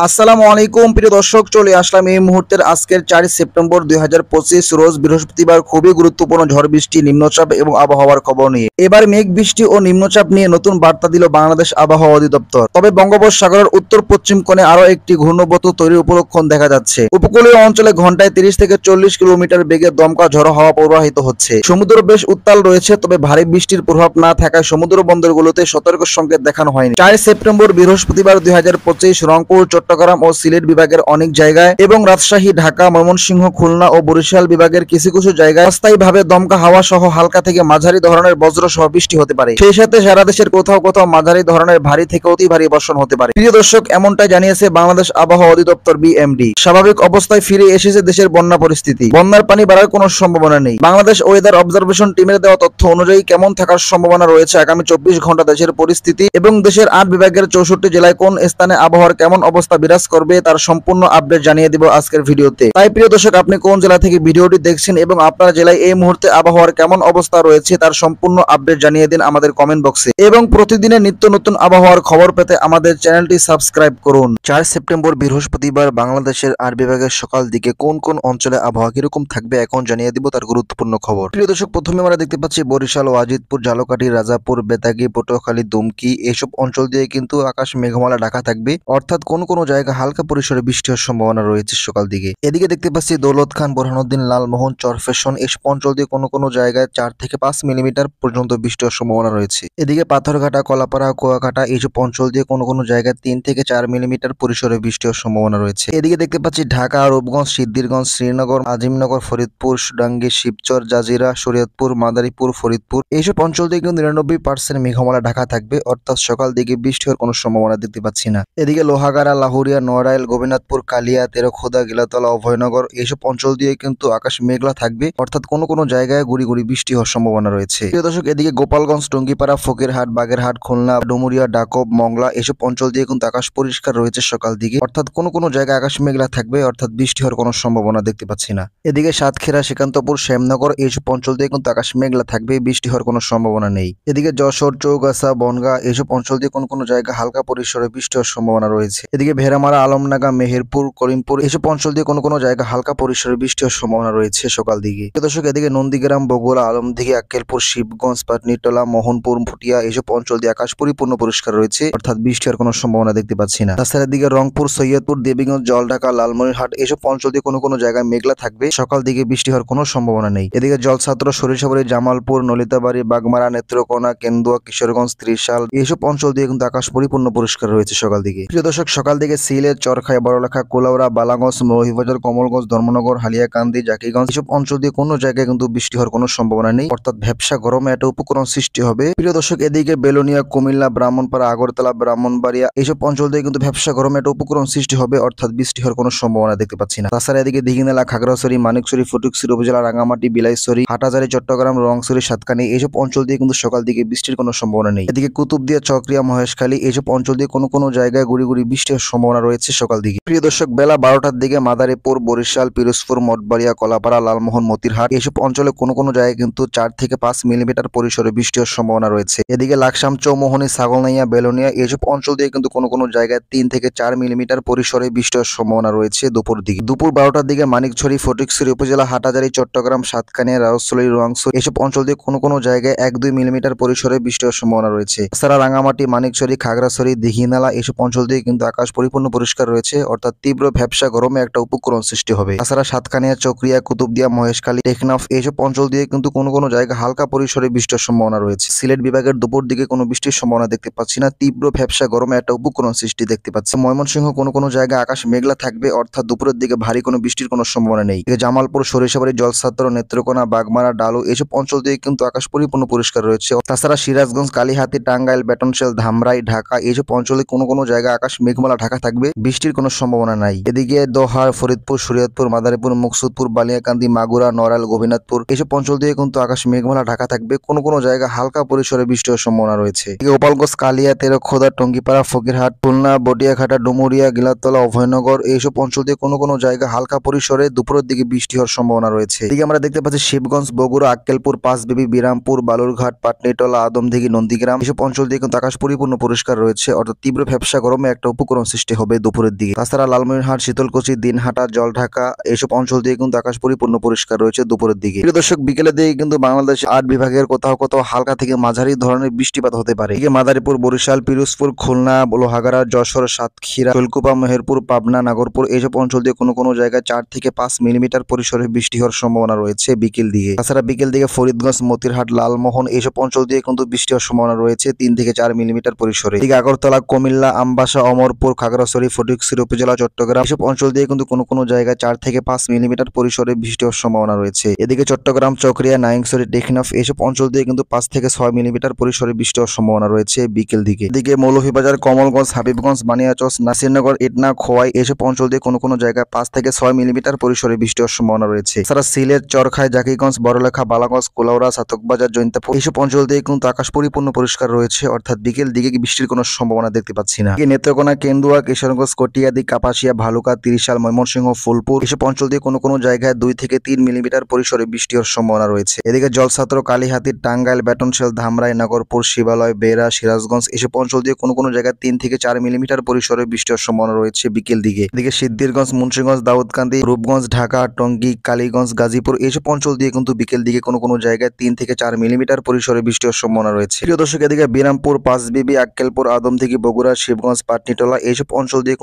আসসালামু আলাইকুম প্রিয় দর্শক, চলে আসলাম এই মুহূর্তের আজকের 4 সেপ্টেম্বর 2025 রোজ বৃহস্পতিবার খুবই গুরুত্বপূর্ণ ঝড় বৃষ্টি, নিম্নচাপ এবং আবহাওয়ার খবর নিয়ে। এবার মেঘ বৃষ্টি ও নিম্নচাপ নিয়ে নতুন বার্তা দিল বাংলাদেশ আবহাওয়া অধিদপ্তর। তবে বঙ্গোপসাগরের উত্তর পশ্চিম কোণে আরো একটি ঘূর্ণবর্ত তৈরির উপলক্ষণ দেখা যাচ্ছে। উপকূলীয় অঞ্চলে ঘন্টায় 30 থেকে 40 কিলোমিটার বেগে দমকা ঝড়ো হাওয়া প্রবাহিত হচ্ছে। সমুদ্র বেশ উত্তাল রয়েছে, তবে ভারী বৃষ্টির প্রভাব না থাকায় সমুদ্র বন্দরগুলোতে সতর্ক সংকেত দেখানো হয়নি। 4 সেপ্টেম্বর বৃহস্পতিবার 2025 রংপুর, চট্টগ্রাম ও সিলেট বিভাগের অনেক জায়গায় এবং রাজশাহী, ঢাকা, ময়মনসিংহ, খুলনা ও বরিশাল বিভাগের কিছু কিছু জায়গায় অস্থায়ীভাবে দমকা হাওয়া সহ হালকা থেকে মাঝারি ধরনের বজ্র সহ বৃষ্টি হতে পারে। সেই সাথে সারা দেশের কোথাও কোথাও মাঝারি ধরনের ভারী থেকে অতি ভারী বর্ষণ হতে পারে। প্রিয় দর্শক, এমনটাই জানিয়েছে বাংলাদেশ আবহাওয়া অধিদপ্তর বিএমডি। স্বাভাবিক অবস্থায় ফিরে এসেছে দেশের বন্যা পরিস্থিতি। বন্যার পানি বাড়ার কোনো সম্ভাবনা নেই। বাংলাদেশ ওয়েদার অবজারভেশন টিমের দেওয়া তথ্য অনুযায়ী কেমন থাকার সম্ভাবনা রয়েছে আগামী 24 ঘন্টা দেশের পরিস্থিতি এবং দেশের 8 বিভাগের 64 জেলায় কোন স্থানে আবহাওয়ার কেমন অবস্থা বিরাজ করবে তার সম্পূর্ণ আপডেট জানিয়ে দিব আজকের ভিডিওতে। তাই প্রিয় দর্শক, আপনি কোন জেলা থেকে ভিডিওটি দেখছেন এবং আপনার জেলায় এই মুহূর্তে আবহাওয়ার কেমন অবস্থা রয়েছে তার সম্পূর্ণ আপডেট জানিয়ে দিন আমাদের কমেন্ট বক্সে। এবং প্রতিদিনের নিত্য নতুন আবহাওয়ার খবর পেতে আমাদের চ্যানেলটি সাবস্ক্রাইব করুন। 4 সেপ্টেম্বর বৃহস্পতিবার বাংলাদেশের 8 বিভাগের সকাল দিকে কোন কোন অঞ্চলে আবহাওয়া কিরকম থাকবে এখন জানিয়ে দিব তার গুরুত্বপূর্ণ খবর। প্রিয় দর্শক, প্রথমে আমরা দেখতে পাচ্ছি বরিশাল, ওয়াজিদপুর, ঝালকাঠি, রাজাপুর, বেতাগী, পটুয়াখালী, দুমকি এইসব অঞ্চল দিয়ে কিন্তু আকাশ মেঘমালা ঢাকা থাকবে, অর্থাৎ কোন কোন জায়গা হালকা পরিসরে বৃষ্টি হওয়ার সম্ভাবনা রয়েছে সকাল দিকে। এদিকে দেখতে পাচ্ছি দৌলত খান, বোরহানুদ্দিন, লালমোহন, চরফেশন এইসব অঞ্চল দিয়ে কোনো কোনো জায়গায় 4 থেকে 5 মিলিমিটার পর্যন্ত বৃষ্টি হওয়ার সম্ভাবনা রয়েছে। এদিকে পাথরঘাটা, কলাপাড়া, কুয়াকাটা এইসব অঞ্চল দিয়ে কোনো কোনো জায়গায় 3 থেকে 4 মিলিমিটার পরিসরে বৃষ্টি হওয়ার সম্ভাবনা রয়েছে। এদিকে দেখতে পাচ্ছি ঢাকা, রূপগঞ্জ, সিদ্ধিরগঞ্জ, শ্রীনগর, আজিমনগর, ফরিদপুর, ডাঙ্গি, শিবচর, জাজিরা, শরীয়তপুর, মাদারীপুর, ফরিদপুর এইসব অঞ্চল দিয়ে কিন্তু 99% মেঘমালা ঢাকা থাকবে, অর্থাৎ সকাল দিকে বৃষ্টি হওয়ার কোনো সম্ভাবনা দেখতে পাচ্ছি না। এদিকে লোহাগাড়া, লাহুরিয়া, নড়াইল, গোবিনাথপুর, কালিয়া, তেরখোদা, গিলাতলা, অভয়নগর এইসব অঞ্চল দিয়ে কিন্তু আকাশ মেঘলা থাকবে, অর্থাৎ কোনো কোনো জায়গায় গুড়ি গুড়ি বৃষ্টি হওয়ার সম্ভাবনা রয়েছে। প্রিয় দর্শক, এদিকে গোপালগঞ্জ, টঙ্গিপাড়া, ফকিরহাট, বাগেরহাট, খুলনা, ডুমুরিয়া, ডাকব, মংলা এইসব অঞ্চল দিয়ে কিন্তু আকাশ পরিষ্কার রয়েছে সকাল দিকে, অর্থাৎ কোনো কোনো জায়গায় আকাশ মেঘলা থাকবে, অর্থাৎ বৃষ্টি হওয়ার কোনো সম্ভাবনা দেখতে পাচ্ছি না। এদিকে সাতক্ষীরা, শ্রীকান্তপুর, শ্যামনগর এইসব অঞ্চল দিয়ে কিন্তু আকাশ মেঘলা থাকবে, বৃষ্টি হওয়ার কোনো সম্ভাবনা নেই। এদিকে যশোর, চৌগাছা, বনগাঁ এইসব অঞ্চল দিয়ে কোনো কোনো জায়গায় হালকা পরিসরে বৃষ্টি হওয়ার সম্ভাবনা রয়েছে। এদিকে ভেড়ামারা, আলমডাঙ্গা, মেহেরপুর, করিমপুর এইসব অঞ্চল দিয়ে কোনো কোনো জায়গায় হালকা পরিসরে বৃষ্টি হওয়ার সম্ভাবনা রয়েছে সকাল দিকে। দর্শক, এদিকে নন্দীগ্রাম, বগুড়া, আলমদিঘি, আক্কেলপুর, শিবগঞ্জ, পাটনিটলা, মোহনপুর, ফুটিয়া এইসব অঞ্চল দিয়ে আকাশ পরিপূর্ণ পরিষ্কার রয়েছে, অর্থাৎ বৃষ্টি হওয়ার কোনো সম্ভাবনা দেখতে পাচ্ছি না। তাছাড়া এদিকে রংপুর, সৈয়দপুর, দেবীগঞ্জ, জলঢাকা, লালমনিরহাট এইসব অঞ্চল দিয়ে কোনো কোনো জায়গায় মেঘলা থাকবে, সকাল দিকে বৃষ্টি হওয়ার কোনো সম্ভাবনা নেই। এদিকে জলছাত্র, সরিষাবাড়ি, জামালপুর, নলিতাবাড়ি, বাগমারা, নেত্রকোনা, কেন্দুয়া, কিশোরগঞ্জ, ত্রিশাল এইসব অঞ্চল দিয়ে কিন্তু আকাশ পরিপূর্ণ পরিষ্কার রয়েছে সকাল দিকে। প্রিয় দর্শক, সকাল দিকে সিলেট, চরখাই, বড়লেখা, কোলাউড়া, বালাগঞ্জ, মৌলভীবাজার, কমলগঞ্জ, ধর্মনগর, হালিয়াকান্দি, জাকিগঞ্জ এইসব অঞ্চল দিয়ে কোনো জায়গায় কিন্তু বৃষ্টি হওয়ার কোনো সম্ভাবনা নেই, অর্থাৎ ভ্যাপসা গরমে একটা উপকরণ সৃষ্টি হবে। প্রিয় দর্শক, এদিকে বেলোনিয়া, কুমিল্লা, ব্রাহ্মণপাড়া, আগরতলা, ব্রাহ্মণবাড়িয়া এইসব অঞ্চল দিয়ে কিন্তু ভ্যাপসা গরমে একটা উপকরণ সৃষ্টি হবে, অর্থাৎ বৃষ্টি হওয়ার কোনো সম্ভাবনা দেখতে পাচ্ছি না। তাছাড়া এদিকে দীঘিনালা, খাগড়াছড়ি, মানিকছড়ি, ফটিকছড়ি উপজেলা, রাঙামাটি, বিলাইছড়ি, হাটাজারি, চট্টগ্রাম, রংছড়ি, সাতকানি এইসব অঞ্চল দিয়ে কিন্তু সকাল দিকে বৃষ্টির কোনো সম্ভাবনা নেই। এদিকে কুতুবদিয়া, চকরিয়া, মহেশখালী এইসব অঞ্চল দিয়ে কোনো কোনো জায়গায় গুড়ি গুড়ি বৃষ্টির সম্ভাবনা রয়েছে সকাল দিকে। প্রিয় দর্শক, বেলা 12টার দিকে মাদারীপুর, বরিশাল, পিরোজপুর, মঠবাড়িয়া, কলাপাড়া, লালমোহন, মতিরহাট এইসব অঞ্চলে কোনো কোনো জায়গায় কিন্তু 4 থেকে 5 মিলিমিটার পরিসরে বৃষ্টি হওয়ার সম্ভাবনা রয়েছে। এদিকে লাকসাম, চৌমোহনী, ছাগলনাইয়া, বেলোনিয়া এইসব অঞ্চল দিয়ে কিন্তু কোনো কোনো জায়গায় 3 থেকে 4 মিলিমিটার পরিসরে বৃষ্টি হওয়ার সম্ভাবনা রয়েছে দুপুর দিকে। দুপুর 12টার দিকে মানিকছড়ি, ফটিকছড়ি উপজেলা, হাটাজারি, চট্টগ্রাম, সাতকানিয়া, রাউছড়ি, রংছড়ি এইসব অঞ্চল দিয়ে কোনো কোনো জায়গায় 1-2 মিলিমিটার পরিসরে বৃষ্টি হওয়ার সম্ভাবনা রয়েছে। এছাড়া রাঙামাটি, মানিকছড়ি, খাগড়াছড়ি, দীঘিনালা এইসব অঞ্চল দিয়ে কিন্তু আকাশ পরিপূর্ণ পরিষ্কার রয়েছে, অর্থাৎ তীব্র ভ্যাপসা গরমে একটা উপকরণ সৃষ্টি হবে। তাছাড়া সাতকানিয়া, চকরিয়া, কুতুবদিয়া, মহেশখালী, টেকনাফ এইসব অঞ্চল দিয়ে কিন্তু কোনো কোনো জায়গায় হালকা পরিসরে বৃষ্টির সম্ভাবনা রয়েছে। সিলেট বিভাগের দুপুর দিকে কোনো বৃষ্টির সম্ভাবনা দেখতে পাচ্ছি না, তীব্র ভ্যাপসা গরমে একটা উপকরণ সৃষ্টি দেখতে পাচ্ছি। ময়মনসিংহ কোনো কোনো জায়গায় আকাশ মেঘলা থাকবে, অর্থাৎ দুপুরের দিকে ভারী কোনো বৃষ্টির কোনো সম্ভাবনা নেই। জামালপুর, সরিষাবাড়ি, জলছাত্র, নেত্রকোনা, বাগমারা, ডালু এইসব অঞ্চল দিয়ে কিন্তু আকাশ পরিপূর্ণ পরিষ্কার রয়েছে। তাছাড়া সিরাজগঞ্জ, কালিহাতী, টাঙ্গাইল, বেটনশেল, ধামরাই, ঢাকা এইসব অঞ্চলে কোনো কোনো জায়গায় আকাশ মেঘমালা ঢাকা থাকবে, বৃষ্টির কোনো সম্ভাবনা নাই। এদিকে দোহার, ফরিদপুর, শরীয়তপুর, মাদারীপুর, মুকসুদপুর, বালিয়াকান্দি, মাগুরা, নড়াইল, গোবিনাথপুর এইসব অঞ্চল দিয়ে কিন্তু আকাশ মেঘমালা ঢাকা থাকবে, কোনো কোনো জায়গায় হালকা পরিসরে বৃষ্টি হওয়ার সম্ভাবনা রয়েছে। গোপালগঞ্জ, কালিয়া, তেরখোদা, টঙ্গিপাড়া, ফকিরহাট, খুলনা, বটিয়াঘাটা, ডুমুরিয়া, গিলাতলা, অভয়নগর এইসব অঞ্চল দিয়ে কোনো কোনো জায়গায় হালকা পরিসরে দুপুরের দিকে বৃষ্টি হওয়ার সম্ভাবনা রয়েছে। এদিকে আমরা দেখতে পাচ্ছি শিবগঞ্জ, বগুড়া, আক্কেলপুর, পাঁচবিবি, বিরামপুর, বালুরঘাট, পাটনিটলা, আদমদিঘি, নন্দীগ্রাম এইসব অঞ্চল দিয়ে কিন্তু আকাশ পরিপূর্ণ পরিষ্কার রয়েছে, অর্থাৎ তীব্র ভ্যাপসা গরমে একটা উপকরণ সৃষ্টি বৃষ্টি হবে দুপুরের দিকে। তাছাড়া লালমনিরহাট, শীতলকুচি, দিনহাটা, জলঢাকা এইসব অঞ্চল দিয়ে কিন্তু আকাশ পরিপূর্ণ পরিষ্কার রয়েছে দুপুরের দিকে। প্রিয় দর্শক, বিকেলের দিকে কিন্তু বাংলাদেশ 8 বিভাগের কোথাও কোথাও হালকা থেকে মাঝারি ধরনের বৃষ্টিপাত হতে পারে। এদিকে মাদারীপুর, বরিশাল, পিরোজপুর, খুলনা, লোহাগাড়া, যশোর, সাতক্ষীরা, শৈলকুপা, মেহেরপুর, পাবনা, নাগরপুর এইসব অঞ্চল দিয়ে কোনো কোনো জায়গায় 4 থেকে 5 মিলিমিটার পরিসরে বৃষ্টি হওয়ার সম্ভাবনা রয়েছে বিকেল দিকে। তাছাড়া বিকেল দিকে ফরিদগঞ্জ, মতিরহাট, লালমোহন এইসব অঞ্চল দিয়ে কিন্তু বৃষ্টি হওয়ার সম্ভাবনা রয়েছে 3 থেকে 4 মিলিমিটার পরিসরে। এদিকে আগরতলা, কুমিল্লা, আমবাসা, অমরপুর, খাগড়াছড়ি, ফটিকছড়ি উপজেলা, চট্টগ্রাম এইসব অঞ্চল দিয়ে কিন্তু কোনো কোনো জায়গায় 4 থেকে 5 মিলিমিটার পরিসরে বৃষ্টি হওয়ার সম্ভাবনা রয়েছে। এদিকে চট্টগ্রাম, চকরিয়া, নাইংছড়ি, টেকনাফ এইসব অঞ্চল দিয়ে কিন্তু 5 থেকে 6 মিলিমিটার পরিসরে বৃষ্টি হওয়ার সম্ভাবনা রয়েছে বিকেল দিকে। এদিকে মৌলভীবাজার, কমলগঞ্জ, হাবিবগঞ্জ, বানিয়াচং, নাসিরনগর, ইটনা, খোয়াই এইসব অঞ্চল দিয়ে কোনো কোনো জায়গায় 5 থেকে 6 মিলিমিটার পরিসরে বৃষ্টি হওয়ার সম্ভাবনা রয়েছে। এছাড়া সিলেট, চরখাই, জাকিগঞ্জ, বড়লেখা, বালাগঞ্জ, কোলাউড়া, চাতকবাজার, জৈন্তাপুর এইসব অঞ্চল দিয়ে কিন্তু আকাশ পরিপূর্ণ পরিষ্কার রয়েছে, অর্থাৎ বিকেল দিকে বৃষ্টির কোনো সম্ভাবনা দেখতে পাচ্ছি না। নেত্রকোনা, কেন্দুয়া, কিশোরগঞ্জ, কটিয়াদি, কাপাসিয়া, ভালুকা, ত্রিশাল, ময়মনসিংহ, ফুলপুর এইসব অঞ্চল দিয়ে কোনো কোনো জায়গায় 2 থেকে 3 মিলিমিটার পরিসরে বৃষ্টি হওয়ার সম্ভাবনা রয়েছে। এদিকে জলছাত্র, কালীহাতি, টাঙ্গাইল, বেটনশেল, ধামরাই, নগরপুর, শিবালয়, বেড়া, সিরাজগঞ্জ এইসব অঞ্চল দিয়ে কোনো কোনো জায়গায় 3 থেকে 4 মিলিমিটার পরিসরে বৃষ্টি হওয়ার সম্ভাবনা রয়েছে বিকেল দিকে। এদিকে সিদ্ধিরগঞ্জ, মুন্সিগঞ্জ, দাউদকান্দি, রূপগঞ্জ, ঢাকা, টঙ্গী, কালীগঞ্জ, গাজীপুর এইসব অঞ্চল দিয়ে কিন্তু বিকেল দিকে কোনো কোনো জায়গায় 3 থেকে 4 মিলিমিটার পরিসরে বৃষ্টি হওয়ার সম্ভাবনা রয়েছে। প্রিয় দর্শক, এদিকে বিরামপুর, পাঁচবিবি, আক্কেলপুর, আদমদিঘি, বগুড়া, শিবগঞ্জ, পাটনিটলা এইসব অঞ্চল দিয়ে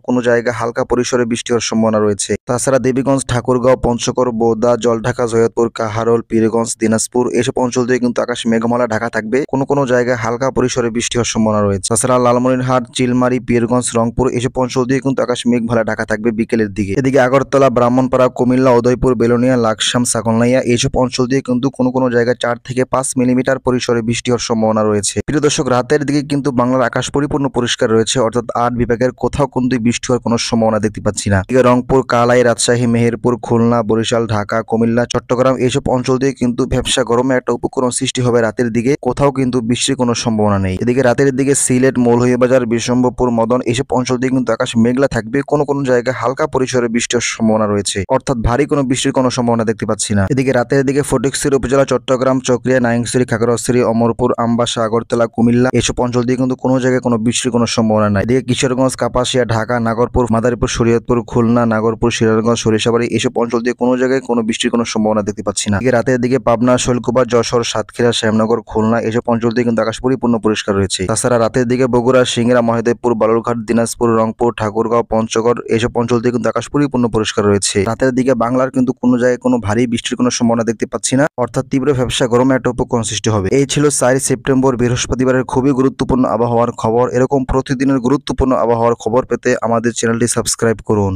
কোনো জায়গায় হালকা পরিসরে বৃষ্টি হওয়ার সম্ভাবনা রয়েছে। তাছাড়া দেবীগঞ্জ, ঠাকুরগাঁও, পঞ্চগড়, বোদা, জলঢাকা, জয়তপুর, কাহারোল, পীরগঞ্জ, দিনাজপুর এইসব অঞ্চল দিয়ে কিন্তু আকাশ মেঘমালা ঢাকা থাকবে, কোনো জায়গায় হালকা পরিসরে বৃষ্টি হওয়ার সম্ভাবনা রয়েছে। তাছাড়া লালমনিরহাট, চিলমারি, পীরগঞ্জ, রংপুর এইসব অঞ্চল দিয়ে কিন্তু আকাশ মেঘমালা ঢাকা থাকবে বিকেলের দিকে। এদিকে আগরতলা, ব্রাহ্মণপাড়া, কুমিল্লা, উদয়পুর, বেলোনিয়া, লাকসাম, সাকনলাইয়া এইসব অঞ্চল দিয়ে কিন্তু কোনো জায়গায় 4 থেকে 5 মিলিমিটার পরিসরে বৃষ্টি হওয়ার সম্ভাবনা রয়েছে। প্রিয় দর্শক, রাতের দিকে কিন্তু বাংলার আকাশ পরিপূর্ণ পরিষ্কার রয়েছে, অর্থাৎ 8 বিভাগের কোথাও কিন্তু বৃষ্টি হওয়ার কোনো সম্ভাবনা দেখতে পাচ্ছি না। রংপুর, কালাই, রাজশাহী, মেহেরপুর, খুলনা, বরিশাল, ঢাকা, কুমিল্লা, চট্টগ্রাম এইসব অঞ্চল দিয়ে কিন্তু ভ্যাপসা গরমে একটা উপকরণ সৃষ্টি হবে রাতের দিকে, কোথাও কিন্তু বৃষ্টির কোনো সম্ভাবনা নেই। এদিকে রাতের দিকে সিলেট, মৌলভীবাজার, বিশম্বরপুর, মদন এইসব অঞ্চল দিয়ে কিন্তু আকাশ মেঘলা থাকবে, কোনো জায়গায় হালকা পরিসরে বৃষ্টি হওয়ার সম্ভাবনা রয়েছে, অর্থাৎ ভারী কোনো বৃষ্টির কোনো সম্ভাবনা দেখতে পাচ্ছি না। এদিকে রাতের দিকে ফটিকছড়ি উপজেলা, চট্টগ্রাম, চকরিয়া, নাইংছড়ি, খাগড়াছড়ি, অমরপুর, আমবাসা, আগরতলা, কুমিল্লা এইসব অঞ্চল দিয়ে কিন্তু কোনো জায়গায় কোনো বৃষ্টির কোনো সম্ভাবনা নাই। এদিকে কিশোরগঞ্জ, কাপাসিয়া, ঢাকা, নাগরপুর, মাদারীপুর, শরীয়তপুর, খুলনা, নাগরপুর, সিরাজগঞ্জ, সরিষাবাড়ি এইসব অঞ্চল দিয়ে কোনো জায়গায় কোনো বৃষ্টির কোনো সম্ভাবনা দেখতে পাচ্ছি না। এদিকে রাতের দিকে পাবনা, শৈলকুপা, যশোর, সাতক্ষীরা, শ্যামনগর, খুলনা এইসব অঞ্চল দিয়ে কিন্তু আকাশ পরিপূর্ণ পরিষ্কার রয়েছে। তাছাড়া রাতের দিকে বগুড়া, সিংড়া, মহেদেবপুর, বালুরঘাট, দিনাজপুর, রংপুর, ঠাকুরগাঁও, পঞ্চগড় এইসব অঞ্চল দিয়ে কিন্তু আকাশ পরিপূর্ণ পরিষ্কার রয়েছে। রাতের দিকে বাংলার কিন্তু কোনো জায়গায় কোনো ভারী বৃষ্টির কোনো সম্ভাবনা দেখতে পাচ্ছি না, অর্থাৎ তীব্র ভ্যাপসা গরমে একটা উপকরণ সৃষ্টি হবে। এই ছিল 4 সেপ্টেম্বর বৃহস্পতিবারের খুবই গুরুত্বপূর্ণ আবহাওয়ার খবর। এরকম প্রতিদিনের গুরুত্বপূর্ণ আবহাওয়ার খবর পেতে আমাদের চ্যানেলটি সাবস্ক্রাইব করুন।